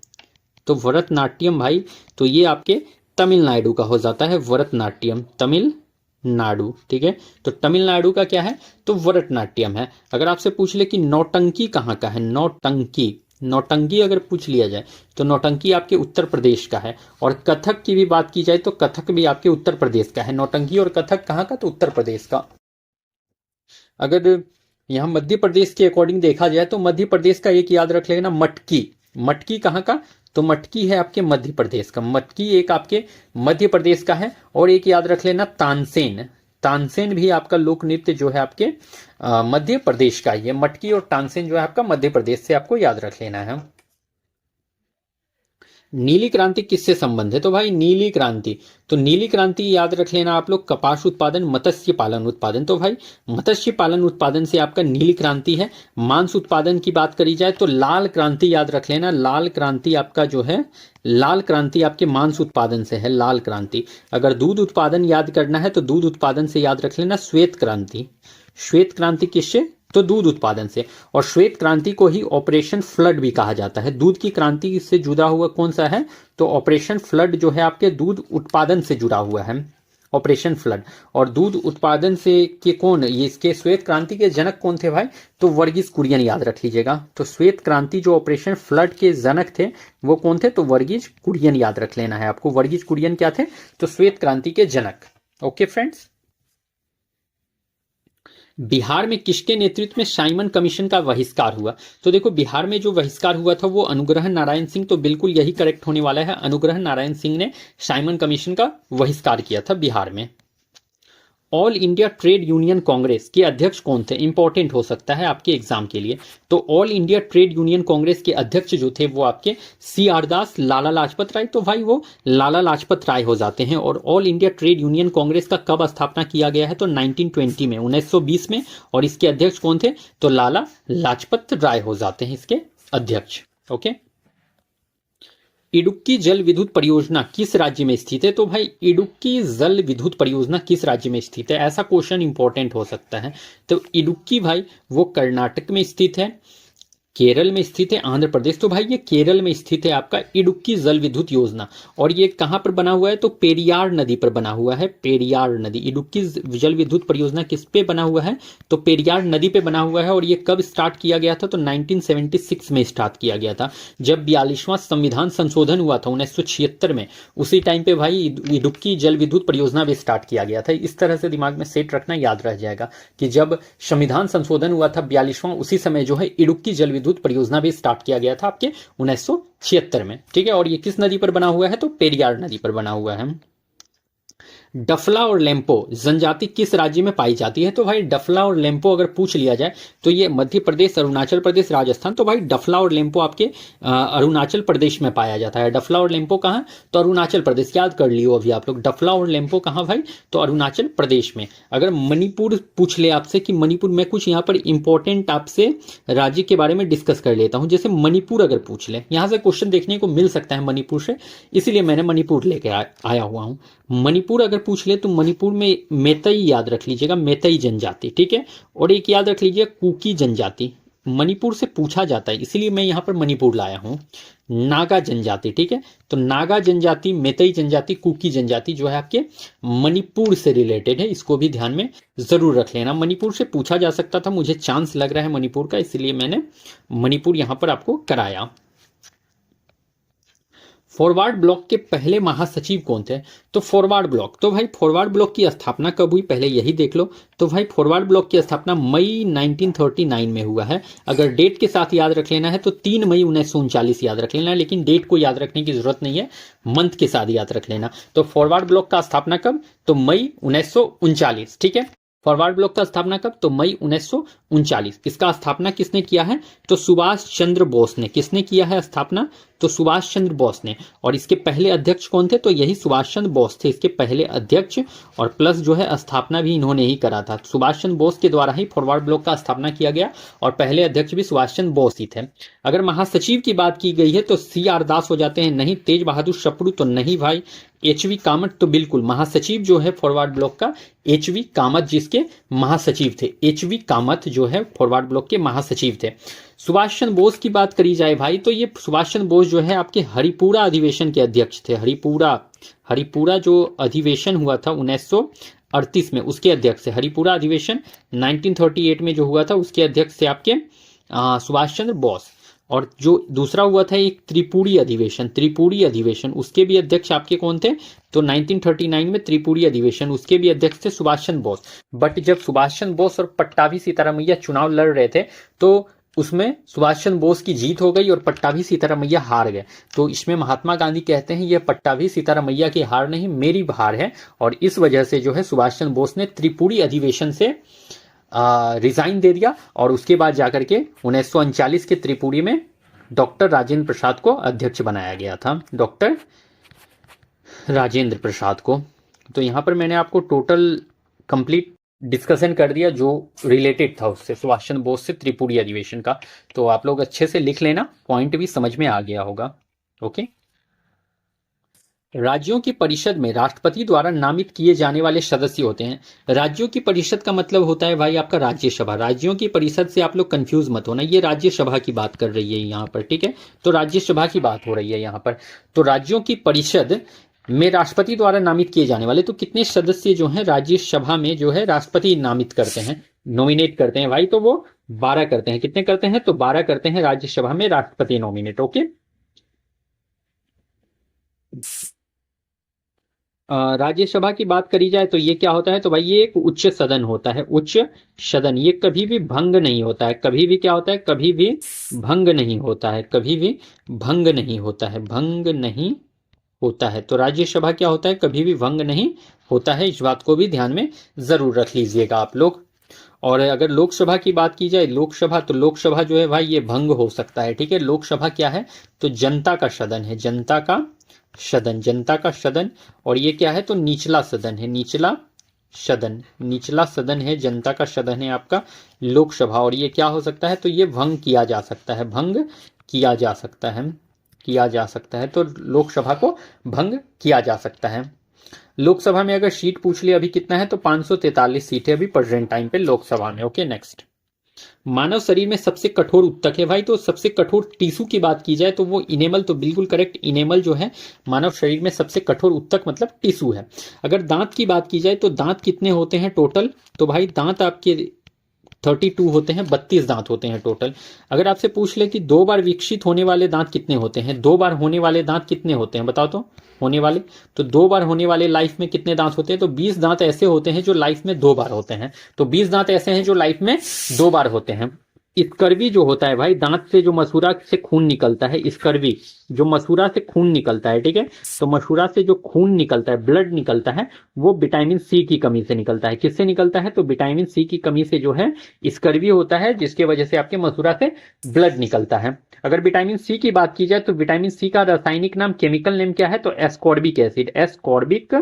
तो भरतनाट्यम भाई तो ये आपके तमिलनाडु का हो जाता है, भरतनाट्यम, तमिलनाडु, ठीक है। तो तमिलनाडु का क्या है, तो भरतनाट्यम है। अगर आपसे पूछ ले कि नौटंकी कहाँ का है, नौटंकी, नौटंकी अगर पूछ लिया जाए तो नौटंकी आपके उत्तर प्रदेश का है। और कथक की भी बात की जाए तो कथक भी आपके उत्तर प्रदेश का है। नौटंकी और कथक कहाँ का, तो उत्तर प्रदेश का। अगर यहाँ मध्य प्रदेश के अकॉर्डिंग देखा जाए तो मध्य प्रदेश का एक याद रख लेना, मटकी। मटकी कहाँ का, तो मटकी है आपके मध्य प्रदेश का। मटकी एक आपके मध्य प्रदेश का है। और एक याद रख लेना तानसेन, तानसेन भी आपका लोक नृत्य जो है आपके मध्य प्रदेश का ही है। मटकी और तानसेन जो है आपका मध्य प्रदेश से, आपको याद रख लेना है। नीली क्रांति किससे संबंध है, तो भाई नीली क्रांति, तो नीली क्रांति याद रख लेना आप लोग, कपास उत्पादन, मत्स्य पालन उत्पादन। तो भाई मत्स्य पालन उत्पादन से आपका नीली क्रांति है। मांस उत्पादन की बात करी जाए तो लाल क्रांति याद रख लेना। लाल क्रांति आपका जो है, लाल क्रांति आपके मांस उत्पादन से है, लाल क्रांति। अगर दूध उत्पादन याद करना है तो दूध उत्पादन से याद रख लेना श्वेत क्रांति। श्वेत क्रांति किससे? तो दूध उत्पादन से। और श्वेत क्रांति को ही ऑपरेशन फ्लड भी कहा जाता है। दूध की क्रांति से जुड़ा हुआ कौन सा है? तो ऑपरेशन फ्लड जो है आपके दूध उत्पादन से जुड़ा हुआ है, ऑपरेशन फ्लड। और दूध उत्पादन से के कौन, ये इसके श्वेत क्रांति के जनक कौन थे भाई? तो वर्गीज कुरियन, याद रख लीजिएगा। तो श्वेत क्रांति जो ऑपरेशन फ्लड के जनक थे वो कौन थे? तो वर्गीज कुरियन, याद रख लेना है आपको। वर्गीज कुरियन क्या थे? तो श्वेत क्रांति के जनक। Okay friends. बिहार में किसके नेतृत्व में साइमन कमीशन का बहिष्कार हुआ? तो देखो बिहार में जो बहिष्कार हुआ था वो अनुग्रह नारायण सिंह, तो बिल्कुल यही करेक्ट होने वाला है। अनुग्रह नारायण सिंह ने साइमन कमीशन का बहिष्कार किया था बिहार में। All India trade union Congress के अध्यक्ष कौन थे? इंपॉर्टेंट हो सकता है आपके एग्जाम के लिए। तो all India trade union Congress के अध्यक्ष जो थे वो आपके सी आर दास, लाला लाजपत राय। तो भाई वो लाला लाजपत राय हो जाते हैं। और all India trade union Congress का कब स्थापना किया गया है? तो 1920 में, 1920 में। और इसके अध्यक्ष कौन थे? तो लाला लाजपत राय हो जाते हैं इसके अध्यक्ष। ओके। इडुक्की जल विद्युत परियोजना किस राज्य में स्थित है? तो भाई इडुक्की जल विद्युत परियोजना किस राज्य में स्थित है? ऐसा क्वेश्चन इंपॉर्टेंट हो सकता है। तो इडुक्की भाई वो कर्नाटक में स्थित है, केरल में स्थित है, आंध्र प्रदेश। तो भाई ये केरल में स्थित है आपका इडुक्की जल विद्युत योजना। और ये कहां पर बना हुआ है? तो पेरियार नदी पर बना हुआ है, पेरियार नदी। इडुक्की जल विद्युत परियोजना किस पे बना हुआ है? तो पेरियार नदी पे बना हुआ है। और ये कब स्टार्ट किया गया था? तो 1976 में स्टार्ट किया गया था, जब 42वां संविधान संशोधन हुआ था 1976 में। उसी टाइम पे भाई इडुक्की जल विद्युत परियोजना भी स्टार्ट किया गया था। इस तरह से दिमाग में सेट रखना, याद रह जाएगा कि जब संविधान संशोधन हुआ था 42वां, उसी समय जो है इडुक्की जल विद्युत परियोजना भी स्टार्ट किया गया था आपके 1976 में। ठीक है। और ये किस नदी पर बना हुआ है? तो पेरियार नदी पर बना हुआ है। डफला और लेम्पो जनजाति किस राज्य में पाई जाती है? तो भाई डफला और लेम्पो अगर पूछ लिया जाए तो ये मध्य प्रदेश, अरुणाचल प्रदेश, राजस्थान। तो भाई डफला और लेम्पो आपके अरुणाचल प्रदेश में पाया जाता है। डफला और लेम्पो कहाँ? तो अरुणाचल प्रदेश। याद कर लियो अभी आप लोग, डफला और लेम्पो कहाँ भाई? तो अरुणाचल प्रदेश में। अगर मणिपुर पूछ ले आपसे कि मणिपुर, मैं कुछ यहाँ पर इंपॉर्टेंट आपसे राज्य के बारे में डिस्कस कर लेता हूँ। जैसे मणिपुर अगर पूछ ले, यहाँ से क्वेश्चन देखने को मिल सकता है मणिपुर से, इसीलिए मैंने मणिपुर लेकर आया हुआ हूँ। मणिपुर अगर पूछ ले तो मणिपुर में मेतई, याद रख लीजिएगा, मेतई जनजाति। ठीक है। और एक याद रख लीजिए कुकी जनजाति, मणिपुर से पूछा जाता है, इसीलिए मैं यहां पर मणिपुर लाया हूं। नागा जनजाति। ठीक है। तो नागा जनजाति, मेतई जनजाति, कुकी जनजाति जो है आपके मणिपुर से रिलेटेड है। इसको भी ध्यान में जरूर रख लेना। मणिपुर से पूछा जा सकता था, मुझे चांस लग रहा है मणिपुर का, इसलिए मैंने मणिपुर यहां पर आपको कराया। फॉरवर्ड ब्लॉक के पहले महासचिव कौन थे? तो फॉरवर्ड ब्लॉक, तो भाई फॉरवर्ड ब्लॉक की स्थापना कब हुई पहले यही देख लो। तो भाई फॉरवर्ड ब्लॉक की स्थापना मई 1939 में हुआ है। अगर डेट के साथ याद रख लेना है तो 3 मई 1939 याद रख लेना है, लेकिन डेट को याद रखने की जरूरत नहीं है, मंथ के साथ याद रख लेना। तो फॉरवर्ड ब्लॉक का स्थापना कब? तो मई 1939। ठीक है। फॉरवर्ड ब्लॉक का स्थापना कब? तो मई 1939। इसका स्थापना किसने किया है? तो सुभाष चंद्र बोस ने। किसने किया है स्थापना? तो सुभाष चंद्र बोस ने। और इसके पहले अध्यक्ष कौन थे? तो यही सुभाष चंद्र बोस थे इसके पहले अध्यक्ष। और प्लस जो है स्थापना भी इन्होंने ही करा था। सुभाष चंद्र बोस के द्वारा ही फॉरवर्ड ब्लॉक का स्थापना किया गया और पहले अध्यक्ष भी सुभाष चंद्र बोस ही थे। अगर महासचिव की बात की गई है तो सी आर दास हो जाते हैं, नहीं। तेज बहादुर सप्रू तो नहीं भाई। एच.वी. कामत तो बिल्कुल। महासचिव जो है फॉरवर्ड ब्लॉक का एच.वी. कामत जिसके महासचिव थे। एच.वी. कामत जो है फॉरवर्ड ब्लॉक के महासचिव थे। सुभाष चंद्र बोस की बात करी जाए भाई तो ये सुभाष चंद्र बोस जो है आपके हरिपुरा अधिवेशन के अध्यक्ष थे। हरिपुरा जो अधिवेशन हुआ था 1938 में, उसके अध्यक्ष थे। हरिपुरा अधिवेशन 1938 में जो हुआ था उसके अध्यक्ष थे आपके सुभाष चंद्र बोस। और जो दूसरा हुआ था एक त्रिपुरी अधिवेशन, उसके भी अध्यक्ष आपके कौन थे? तो 1939 में त्रिपुरी अधिवेशन, उसके भी अध्यक्ष थे सुभाष चंद्र बोस। बट जब सुभाष चंद्र बोस और पट्टाभी सीतारामैया चुनाव लड़ रहे थे तो उसमें सुभाष चंद्र बोस की जीत हो गई और पट्टाभी सीतारामैया हार गए। तो इसमें महात्मा गांधी कहते हैं ये पट्टाभी सीतारामैया की हार नहीं, मेरी हार है। और इस वजह से जो है सुभाष चंद्र बोस ने त्रिपुरी अधिवेशन से रिजाइन दे दिया और उसके बाद जाकर के 1939 के त्रिपुरी में डॉक्टर राजेंद्र प्रसाद को अध्यक्ष बनाया गया था। डॉक्टर राजेंद्र प्रसाद को। तो यहां पर मैंने आपको टोटल कंप्लीट डिस्कशन कर दिया जो रिलेटेड था उससे, सुभाष चंद्र बोस से त्रिपुरी अधिवेशन का। तो आप लोग अच्छे से लिख लेना, पॉइंट भी समझ में आ गया होगा। ओके। राज्यों की परिषद में राष्ट्रपति द्वारा नामित किए जाने वाले सदस्य होते हैं। राज्यों की परिषद का मतलब होता है भाई आपका राज्यसभा। राज्यों की परिषद से आप लोग कंफ्यूज मत होना, ये राज्यसभा की बात कर रही है यहाँ पर, ठीक है। तो राज्यसभा की बात हो रही है यहाँ पर। तो राज्यों की परिषद में राष्ट्रपति द्वारा नामित किए जाने वाले, तो कितने सदस्य जो हैं राज्यसभा में जो है राष्ट्रपति नामित करते हैं, नॉमिनेट करते हैं भाई, तो वो 12 करते हैं। कितने करते हैं? तो 12 करते हैं राज्यसभा में राष्ट्रपति नॉमिनेट। ओके, राज्यसभा की बात करी जाए तो ये क्या होता है? तो भाई ये एक उच्च सदन होता है, उच्च सदन। ये कभी भी भंग नहीं होता है, कभी भी क्या होता है? कभी भी भंग नहीं होता है, कभी भी भंग नहीं होता है, भंग नहीं होता है। तो राज्यसभा क्या होता है? कभी भी भंग नहीं होता है। इस बात को भी ध्यान में जरूर रख लीजिएगा आप लोग। और अगर लोकसभा की बात की जाए, लोकसभा, तो लोकसभा जो है भाई ये भंग हो सकता है, ठीक है। लोकसभा क्या है? तो जनता का सदन है, जनता का सदन, जनता का सदन। और ये क्या है? तो निचला सदन है, निचला सदन, निचला सदन है, जनता का सदन है आपका लोकसभा। और ये क्या हो सकता है? तो ये भंग किया जा सकता है, भंग किया जा सकता है, किया जा सकता है। तो लोकसभा को भंग किया जा सकता है। लोकसभा में अगर सीट पूछ लिया अभी कितना है, तो 543 सीट है अभी प्रेजेंट टाइम पे लोकसभा में। Okay, next. मानव शरीर में सबसे कठोर उत्तक है भाई, तो सबसे कठोर टिश्यू की बात की जाए तो वो इनेमल, तो बिल्कुल करेक्ट, इनेमल जो है मानव शरीर में सबसे कठोर उत्तक मतलब टिश्यू है। अगर दांत की बात की जाए तो दांत कितने होते हैं टोटल? तो भाई दांत आपके 32 होते हैं, 32 दांत होते हैं टोटल। अगर आपसे पूछ ले कि 2 बार विकसित होने वाले दांत कितने होते हैं, 2 बार होने वाले दांत कितने होते हैं बताओ तो? होने वाले, तो 2 बार होने वाले लाइफ में कितने दांत होते हैं? तो 20 दांत ऐसे होते हैं जो लाइफ में 2 बार होते हैं। तो 20 दांत ऐसे हैं जो लाइफ में 2 बार होते हैं। स्कर्वी जो होता है भाई, दांत से जो मसूड़ा से खून निकलता है, स्कर्वी जो मसूड़ा से खून निकलता है, ठीक है। तो मसूड़ा से जो खून निकलता है, ब्लड निकलता है, वो विटामिन सी की कमी से निकलता है। किससे निकलता है? तो विटामिन सी की कमी से जो है स्कर्वी होता है, जिसके वजह से आपके मसूड़ा से ब्लड निकलता है। अगर विटामिन सी की बात की जाए तो विटामिन सी का रासायनिक नाम, केमिकल नेम क्या है? तो ascorbic acid, ascorbic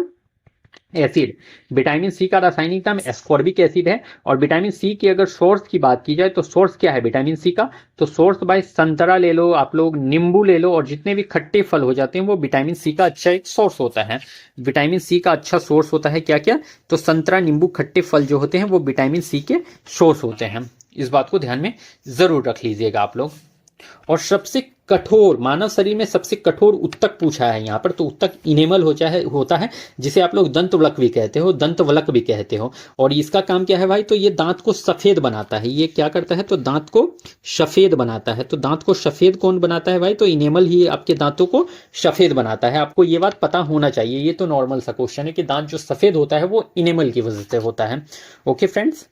acid. Vitamin C का रासायनिक नाम एस्कॉर्बिक एसिड है। और विटामिन सी की अगर सोर्स की बात की जाए तो सोर्स क्या है विटामिन सी का? तो सोर्स भाई संतरा ले लो आप लोग, नींबू ले लो, और जितने भी खट्टे फल हो जाते हैं वो विटामिन सी का अच्छा एक सोर्स होता है। विटामिन सी का अच्छा सोर्स होता है क्या क्या? तो संतरा, नींबू, खट्टे फल जो होते हैं वो विटामिन सी के सोर्स होते हैं। इस बात को ध्यान में जरूर रख लीजिएगा आप लोग। और सबसे कठोर, मानव शरीर में सबसे कठोर उत्तक पूछा है यहाँ पर, तो उत्तक इनेमल होता है, जिसे आप लोग दंतवलक भी कहते हो, दंतवलक भी कहते हो। और इसका काम क्या है भाई? तो ये दांत को सफेद बनाता है। ये क्या करता है? तो दांत को सफेद बनाता है। तो दांत को सफेद कौन बनाता है भाई? तो इनेमल ही आपके दांतों को सफेद बनाता है। आपको ये बात पता होना चाहिए, ये तो नॉर्मल सा क्वेश्चन है कि दांत जो सफेद होता है वो इनेमल की वजह से होता है। ओके फ्रेंड्स,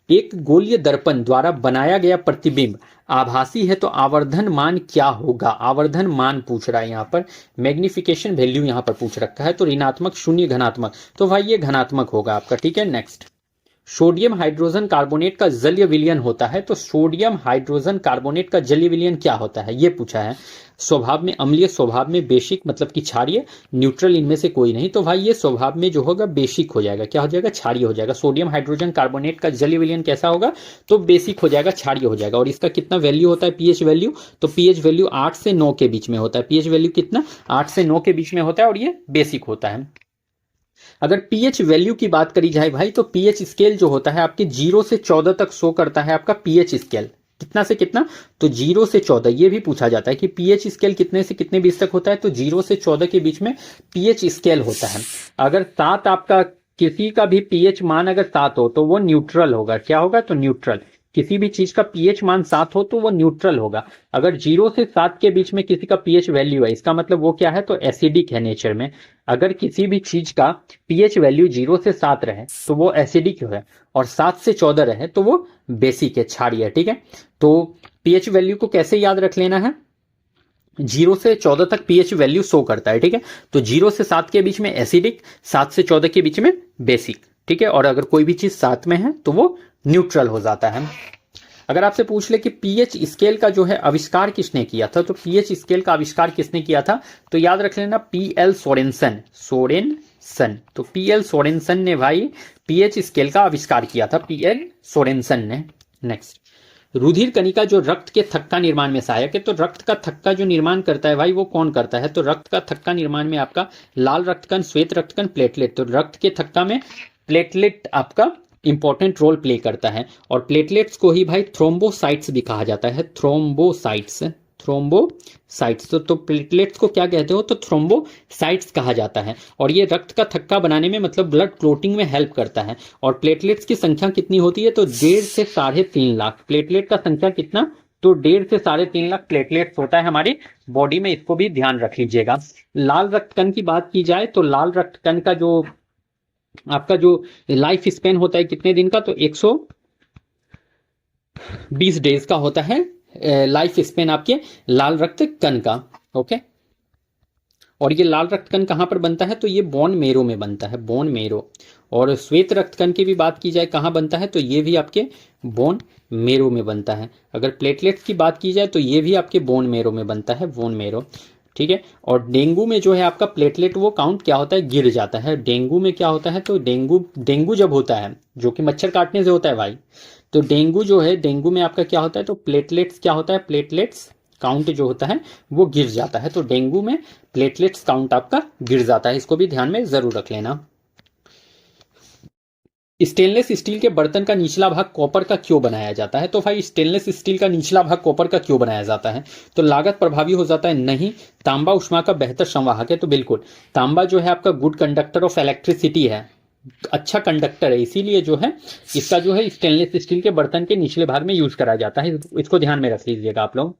एक गोलीय दर्पण द्वारा बनाया गया प्रतिबिंब आभासी है तो आवर्धन मान क्या होगा? आवर्धन मान पूछ रहा है यहाँ पर, मैग्निफिकेशन वैल्यू यहाँ पर पूछ रखा है। तो ऋणात्मक, शून्य, धनात्मक, तो भाई ये धनात्मक होगा आपका, ठीक है। नेक्स्ट, सोडियम हाइड्रोजन कार्बोनेट का जलीय विलयन होता है, तो सोडियम हाइड्रोजन कार्बोनेट का जलीय विलयन क्या होता है ये पूछा है। स्वभाव में अम्लीय, स्वभाव में बेसिक मतलब कि क्षारीय, न्यूट्रल इनमें से कोई नहीं। तो भाई ये स्वभाव में जो होगा बेसिक हो जाएगा, क्या हो जाएगा? क्षारीय हो जाएगा। सोडियम हाइड्रोजन कार्बोनेट का जलीय विलयन कैसा होगा? तो बेसिक हो जाएगा, क्षारीय हो जाएगा। और इसका कितना वैल्यू होता है पीएच वैल्यू? तो पीएच वैल्यू 8 से 9 के बीच में होता है। पीएच वैल्यू कितना? 8 से 9 के बीच में होता है, और ये बेसिक होता है। अगर पीएच वैल्यू की बात करी जाए भाई, तो पीएच स्केल जो होता है आपके 0 से 14 तक शो करता है आपका पीएच स्केल। कितना से कितना? तो 0 से 14। ये भी पूछा जाता है कि पीएच स्केल कितने से कितने बीच तक होता है, तो 0 से 14 के बीच में पीएच स्केल होता है। अगर 7 आपका, किसी का भी पीएच मान अगर 7 हो तो वो न्यूट्रल होगा। क्या होगा? तो न्यूट्रल। किसी भी चीज का पीएच मान 7 हो तो वो न्यूट्रल होगा। अगर 0 से 7 के बीच में किसी का पीएच वैल्यू है, इसका मतलब वो क्या है? तो एसिडिक है नेचर में। अगर किसी भी चीज का पीएच वैल्यू 0 से 7 रहे तो वो एसिडिक है, और 7 से 14 रहे तो वो बेसिक है, क्षारीय है, ठीक है। तो पीएच वैल्यू को कैसे याद रख लेना है? 0 से 14 तक पीएच वैल्यू शो करता है, ठीक है। तो 0 से 7 के बीच में एसिडिक, 7 से 14 के बीच में बेसिक, ठीक है। और अगर कोई भी चीज 7 में है तो वो न्यूट्रल हो जाता है। अगर आपसे पूछ ले कि पीएच स्केल का जो है आविष्कार किसने किया था, तो पीएच स्केल का आविष्कार किसने किया था? तो याद रख लेना पीएल सोरेनसन, सोरेनसन। तो पीएल सोरेनसन ने भाई पीएच स्केल का आविष्कार किया था, पीएल सोरेनसन ने। नेक्स्ट, रुधिर कणिका जो रक्त के थक्का निर्माण में सहायक है, तो रक्त का थक्का जो निर्माण करता है भाई वो कौन करता है, तो रक्त का थक्का निर्माण में आपका लाल रक्तकण, श्वेत रक्तकण, प्लेटलेट। तो रक्त के थक्का में प्लेटलेट आपका इंपॉर्टेंट रोल प्ले करता है, और प्लेटलेट्स को ही भाई थ्रोम्बोसाइट्स भी कहा जाता है, थ्रोम्बोसाइट्स, थ्रोम्बोसाइट्स। तो प्लेटलेट्स को क्या कहते हो, तो थ्रोम्बोसाइट्स कहा जाता है, और ये रक्त का थक्का बनाने में मतलब ब्लड क्लोटिंग में हेल्प करता है। और प्लेटलेट्स की संख्या कितनी होती है, तो 1.5 से 3.5 लाख। प्लेटलेट का संख्या कितना, तो 1.5 से 3.5 लाख प्लेटलेट्स होता है हमारी बॉडी में, इसको भी ध्यान रख लीजिएगा। लाल रक्तकण की बात की जाए तो लाल रक्तकण का जो आपका जो लाइफ स्पेन होता है कितने दिन का, तो 120 डेज का होता है लाइफ स्पेन आपके लाल रक्त कण का। ओके, और ये लाल रक्त कण कहां पर बनता है, तो ये बोन मेरो में बनता है, बोन मेरो। और श्वेत रक्त कण की भी बात की जाए कहां बनता है, तो ये भी आपके बोन मेरो में बनता है। अगर प्लेटलेट्स की बात की जाए तो ये भी आपके बोन मेरो में बनता है, बोन मेरो। ठीक है, और डेंगू में जो है आपका प्लेटलेट वो काउंट क्या होता है, गिर जाता है। डेंगू में क्या होता है, तो डेंगू जब होता है जो कि मच्छर काटने से होता है भाई, तो डेंगू जो है, डेंगू में आपका क्या होता है, तो प्लेटलेट्स क्या होता है, प्लेटलेट्स काउंट जो होता है वो गिर जाता है। तो डेंगू में प्लेटलेट्स काउंट आपका गिर जाता है, इसको भी ध्यान में जरूर रख लेना। स्टेनलेस स्टील के बर्तन का निचला भाग कॉपर का क्यों बनाया जाता है, तो भाई स्टेनलेस स्टील का निचला भाग कॉपर का क्यों बनाया जाता है, तो लागत प्रभावी हो जाता है, नहीं। तांबा उष्मा का बेहतर संवाहक है, तो बिल्कुल तांबा जो है आपका गुड कंडक्टर ऑफ इलेक्ट्रिसिटी है, अच्छा कंडक्टर है, इसीलिए जो है इसका जो है स्टेनलेस स्टील के बर्तन के निचले भाग में यूज करा जाता है, इसको ध्यान में रख लीजिएगा आप लोग।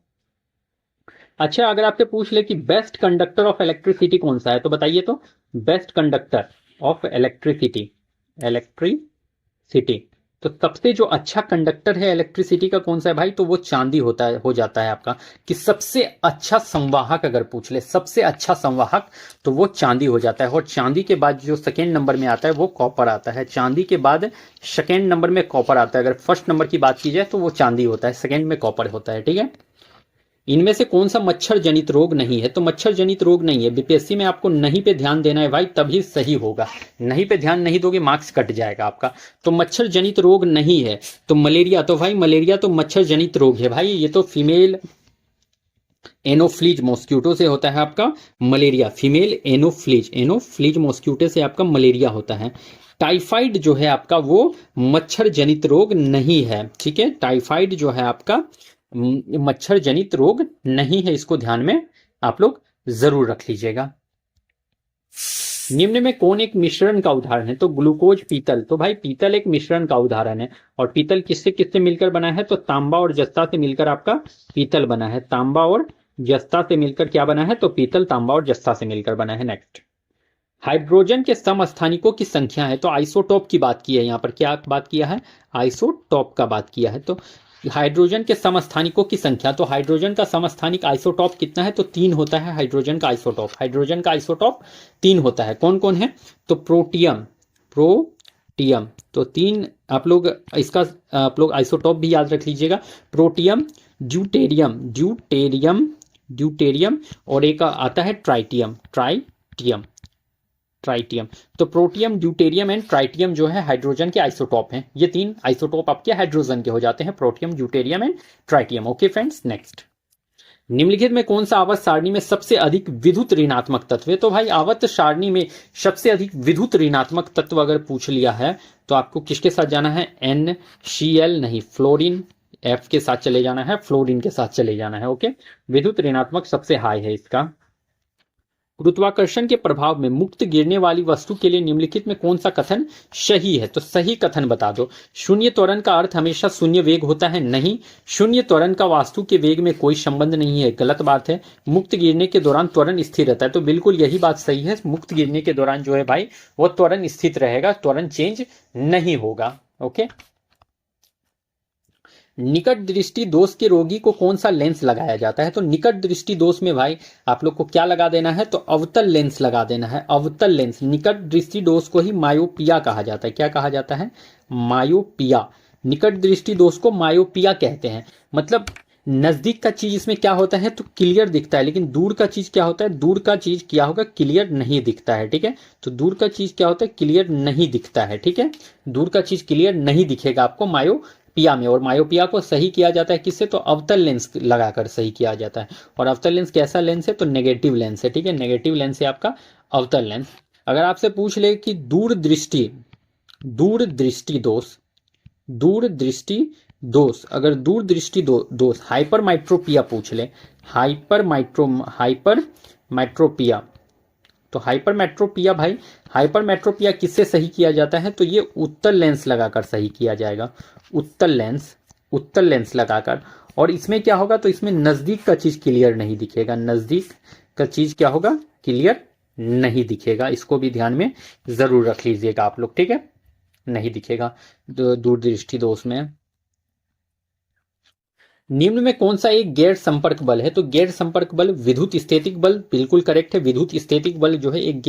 अच्छा, अगर आपसे पूछ ले कि बेस्ट कंडक्टर ऑफ इलेक्ट्रिसिटी कौन सा है, तो बताइए, तो बेस्ट कंडक्टर ऑफ इलेक्ट्रिसिटी, तो सबसे जो अच्छा कंडक्टर है इलेक्ट्रिसिटी का कौन सा है भाई, तो वो चांदी होता है, हो जाता है आपका। कि सबसे अच्छा संवाहक अगर पूछ ले, सबसे अच्छा संवाहक, तो वो चांदी हो जाता है। और चांदी के बाद जो सेकेंड नंबर में आता है वो कॉपर आता है, चांदी के बाद सेकेंड नंबर में कॉपर आता है। अगर फर्स्ट नंबर की बात की जाए तो वो चांदी होता है, सेकेंड में कॉपर होता है। ठीक है, इनमें से कौन सा मच्छर जनित रोग नहीं है, तो मच्छर जनित रोग नहीं है। बीपीएससी में आपको नहीं पे ध्यान देना है भाई, तभी सही होगा। नहीं पे ध्यान नहीं दोगे मार्क्स कट जाएगा आपका। तो मच्छर जनित रोग नहीं है, तो मलेरिया, तो भाई मलेरिया तो मच्छर जनित रोग है भाई, ये तो फीमेल एनोफ्लीज मॉस्क्यूटो से होता है आपका मलेरिया, फीमेल एनोफ्लीज मॉस्क्यूटो से आपका मलेरिया होता है। टाइफाइड जो है आपका वो मच्छर जनित रोग नहीं है। ठीक है, टाइफाइड जो है आपका मच्छर जनित रोग नहीं है, इसको ध्यान में आप लोग जरूर रख लीजिएगा। निम्न में कौन एक मिश्रण का उदाहरण है, तो ग्लूकोज पीतल, तो भाई पीतल एक मिश्रण का उदाहरण है। और पीतल किससे किससे मिलकर बना है, तो तांबा और जस्ता से मिलकर आपका पीतल बना है, तांबा और जस्ता से मिलकर क्या बना है, तो पीतल तांबा और जस्ता से मिलकर बना है। नेक्स्ट, हाइड्रोजन के समस्थानिकों की संख्या है, तो आइसोटोप की बात की है, यहाँ पर क्या बात किया है, आइसोटोप का बात किया है। तो हाइड्रोजन के समस्थानिकों की संख्या, तो हाइड्रोजन का समस्थानिक आइसोटॉप कितना है, तो 3 होता है हाइड्रोजन का आइसोटॉप, हाइड्रोजन का आइसोटॉप 3 होता है। कौन कौन है, तो प्रोटियम, तो 3 आप लोग इसका आप लोग आइसोटॉप भी याद रख लीजिएगा, प्रोटियम, ड्यूटेरियम और एक आता है ट्राइटियम। तो प्रोटियम, ड्यूटेरियम एंड ट्राइटियम जो है हाइड्रोजन के आइसोटॉप हैं। ये 3 आइसोटॉप आपके हाइड्रोजन के हो जाते हैं, protium, deuterium and tritium. Okay friends, next, निम्नलिखित में कौन सा आवर्त सारणी में सबसे अधिक विद्युत ऋणात्मक तत्व है, तो भाई आवर्त सारणी में सबसे अधिक विद्युत ऋणात्मक तत्व अगर पूछ लिया है तो आपको किसके साथ जाना है, NCl नहीं, फ्लोरीन, F के साथ चले जाना है, फ्लोरीन के साथ चले जाना है। ओके, विद्युत ऋणात्मक सबसे हाई है इसका। गुरुत्वाकर्षण के प्रभाव में मुक्त गिरने वाली वस्तु के लिए निम्नलिखित में कौन सा कथन सही है, तो सही कथन बता दो। शून्य त्वरण का अर्थ हमेशा शून्य वेग होता है, नहीं। शून्य त्वरण का वास्तु के वेग में कोई संबंध नहीं है, गलत बात है। मुक्त गिरने के दौरान त्वरण स्थिर रहता है, तो बिल्कुल यही बात सही है। मुक्त गिरने के दौरान जो है भाई वो त्वरण स्थित रहेगा, त्वरण चेंज नहीं होगा। ओके, निकट दृष्टि दोष के रोगी को कौन सा लेंस लगाया जाता है, तो निकट दृष्टि दोष में भाई आप लोग को क्या लगा देना है, तो अवतल लेंस लगा देना है, अवतल लेंस। निकट दृष्टि दोष को ही मायोपिया कहा जाता है। क्या कहा जाता है, मायोपिया। निकट दृष्टि दोष को मायोपिया कहते हैं। मतलब नजदीक का चीज इसमें क्या होता है, तो क्लियर दिखता है, लेकिन दूर का चीज क्या होता है, दूर का चीज क्या होगा, क्लियर नहीं दिखता है। ठीक है, तो दूर का चीज क्या होता है, क्लियर नहीं दिखता है। ठीक है, दूर का चीज क्लियर नहीं दिखेगा आपको, मायो पिया में, और मायोपिया को सही किया जाता है किससे, तो अवतल लेंस लगाकर सही किया जाता है। और अवतल लेंस कैसा लेंस है, तो नेगेटिव लेंस है, ठीक है, नेगेटिव लेंस है आपका अवतल लेंस। अगर आपसे पूछ ले कि दूरदृष्टि दोष, अगर दूरदृष्टि दोष हाइपरमेट्रोपिया पूछ ले, हाइपरमेट्रोपिया, तो हाइपरमेट्रोपिया भाई, हाइपरमेट्रोपिया किससे सही किया जाता है, तो ये उत्तल लेंस लगाकर सही किया जाएगा, उत्तल लेंस लगाकर। और इसमें क्या होगा, तो इसमें नजदीक का चीज क्लियर नहीं दिखेगा, नजदीक का चीज क्या होगा, क्लियर नहीं दिखेगा। इसको भी ध्यान में जरूर रख लीजिएगा आप लोग, ठीक है, नहीं दिखेगा दूरदृष्टि दोष में। निम्न में कौन सा एक गैर संपर्क बल है, तो गैर संपर्क बल विद्युत स्थैतिक बल, बिल्कुल करेक्ट है। विद्युत स्थैतिक बल जो है एक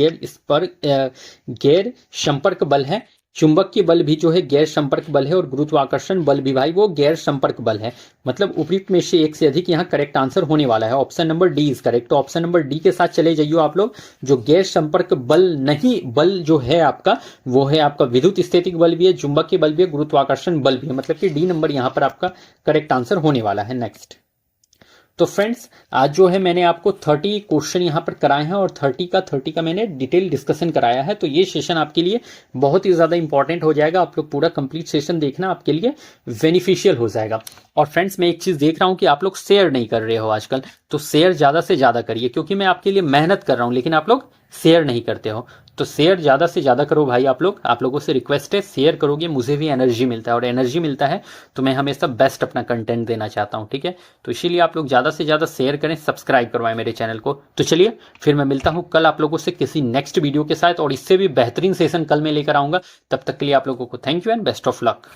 गैर संपर्क बल है। चुंबकीय बल भी जो है गैर संपर्क बल है, और गुरुत्वाकर्षण बल भी भाई वो गैर संपर्क बल है। मतलब उपयुक्त में से एक से अधिक यहाँ करेक्ट आंसर होने वाला है। Option number D is correct. तो ऑप्शन नंबर डी के साथ चले जाइए आप लोग। जो गैर संपर्क बल नहीं, बल जो है आपका वो है आपका विद्युत स्थैतिक बल भी है, चुंबकीय बल भी है, गुरुत्वाकर्षण बल भी है। मतलब कि डी नंबर यहाँ पर आपका करेक्ट आंसर होने वाला है। नेक्स्ट, तो फ्रेंड्स आज जो है मैंने आपको 30 क्वेश्चन यहाँ पर कराए हैं, और 30 का मैंने डिटेल डिस्कशन कराया है। तो ये सेशन आपके लिए बहुत ही ज़्यादा इंपॉर्टेंट हो जाएगा। आप लोग पूरा कंप्लीट सेशन देखना, आपके लिए बेनिफिशियल हो जाएगा। और फ्रेंड्स मैं एक चीज़ देख रहा हूँ कि आप लोग शेयर नहीं कर रहे हो आजकल, तो शेयर ज़्यादा से ज़्यादा करिए, क्योंकि मैं आपके लिए मेहनत कर रहा हूँ लेकिन आप लोग शेयर नहीं करते हो। तो शेयर ज़्यादा से ज़्यादा करो भाई आप लोग। आप लोगों से रिक्वेस्ट है, शेयर करोगे मुझे भी एनर्जी मिलता है, और एनर्जी मिलता है तो मैं हमेशा बेस्ट अपना कंटेंट देना चाहता हूँ, ठीक है। तो इसीलिए आप लोग ज़्यादा से ज़्यादा शेयर करें, सब्सक्राइब करवाएं मेरे चैनल को। तो चलिए फिर मैं मिलता हूँ कल आप लोगों से किसी नेक्स्ट वीडियो के साथ, और इससे भी बेहतरीन सेशन कल मैं लेकर आऊँगा। तब तक के लिए आप लोगों को thank you and best of luck.